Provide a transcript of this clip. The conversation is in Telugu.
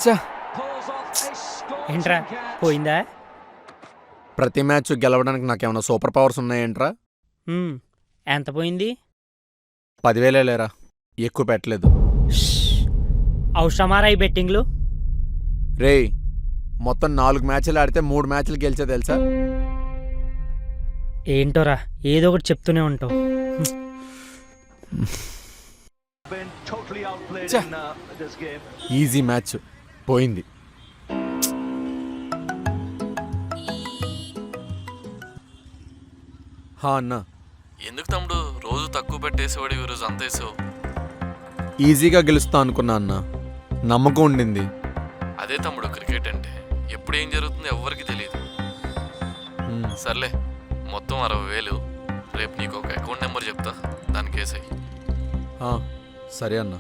చ్చ! ఏంట్రా పోయిందా? ప్రతి మ్యాచ్ గెలవడానికి నాకేమైనా సూపర్ పవర్స్ ఉన్నాయేంట్రా? ఎంత పోయింది? 10,000 లేరా, ఎక్కువ పెట్టలేదు. అవసరమారా ఈ బెట్టింగ్లు? రేయ్, మొత్తం 4 మ్యాచ్లు ఆడితే 3 మ్యాచ్లు గెలిచా తెలుసా? ఏంటోరా ఏదో ఒకటి చెప్తూనే ఉంటావు. చ్చ! ఈజీ మ్యాచ్ పోయింది. హా అన్నా, ఎందుకు తమ్ముడు రోజు తక్కువ పెట్టేసేవాడు, ఈరోజు అంత వేసావు? ఈజీగా గెలుస్తా అనుకున్నా అన్న, నమ్మకం ఉండింది. అదే తమ్ముడు క్రికెట్ అంటే, ఎప్పుడు ఏం జరుగుతుందో ఎవ్వరికి తెలియదు. సర్లే, మొత్తం 60,000. రేపు నీకు ఒక అకౌంట్ నెంబర్ చెప్తా, దానికి వేసాయి. సరే అన్నా.